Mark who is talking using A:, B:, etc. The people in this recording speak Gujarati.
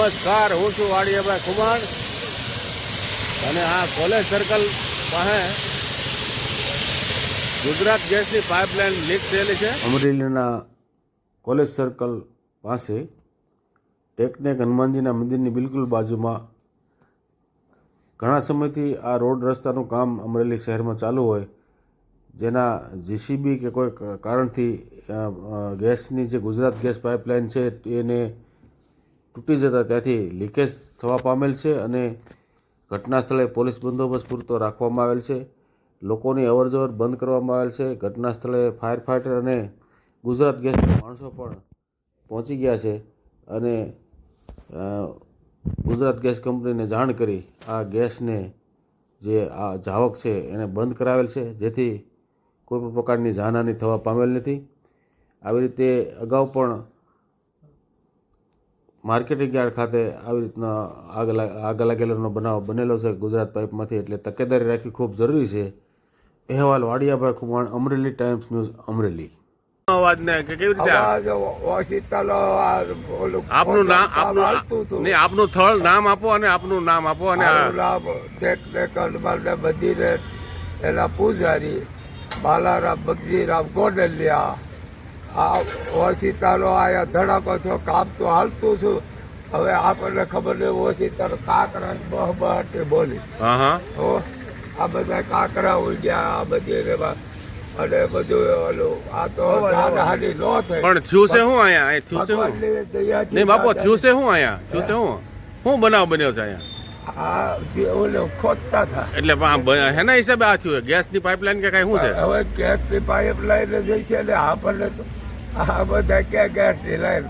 A: નમસ્કાર, હું છું વાડિયાભાઈ ખુમાણ અને આ કોલેજ સર્કલ પાસે ગુજરાત ગેસની પાઇપલાઇન લીક થયેલી છે. અમરેલીના કોલેજ સર્કલ પાસે ટેકનેક હનુમાનજીના મંદિરની બિલકુલ બાજુમાં ઘણા સમયથી આ રોડ રસ્તાનું કામ અમરેલી શહેરમાં ચાલુ હોય, જેના જીસીબી કે કોઈ કારણથી ગેસની જે ગુજરાત ગેસ પાઇપલાઇન છે એને તૂટી જતાં ત્યાંથી લીકેજ થવા પામેલ છે અને ઘટના સ્થળે પોલીસ બંદોબસ્ત પૂરતો રાખવામાં આવેલ છે. લોકોની અવરજવર બંધ કરવામાં આવેલ છે. ઘટના સ્થળે ફાયર ફાઇટર અને ગુજરાત ગેસના માણસો પણ પહોંચી ગયા છે અને ગુજરાત ગેસ કંપનીને જાણ કરી આ ગેસને જે આ જાવક છે એને બંધ કરાવેલ છે, જેથી કોઈ પણ પ્રકારની જાનહાનિ થવા પામેલ નથી. આવી રીતે અગાઉ પણ માર્કેટિંગ યાર્ડ ખાતે આવી રીતના આગ લાગેલાનો બનાવ બનેલો છે ગુજરાત પાઇપમાંથી, એટલે તકેદારી રાખવી ખૂબ જરૂરી છે. અહેવાલ વાડિયાભાઈ ખુમાણ, અમરેલી ટાઈમ્સ ન્યૂઝ, અમરેલી. અવાજને કે કેવી રીતે આપનું નામ આપનું સ્થળ નામ આપો અને આપનું નામ આપો અને
B: મંદિરે એના પૂજારી બાલારામ બગજીરામ ગોડલિયા. આ ઓશિતાનો આયા ધડાકો થયો, કામ તો હાલતું છું. હવે આપણને ખબર નહીં ઓશિતાનો કાંકરા બહબટ બોલી આ બધા કાંકરા ઉડ્યા આ બધી અને બધું ઓલું આ તો હાની નો થઈ.
A: પણ થયું છે શું અહીંયા? થયું છે શું? નહીં બાપુ, થયું છે શું અહીંયા? થયું છે શું બનાવ બન્યો છે અહીંયા?
B: આ જે ઓલો ખોદતા હતા
A: એટલે હેના હિસાબે આ થયું? ગેસની પાઇપલાઇન કે કઈ શું છે?
B: હવે ગેસની પાઇપલાઇન જઈ છે ને આપણને તો આ બધા ક્યાં ગેસની લાઈન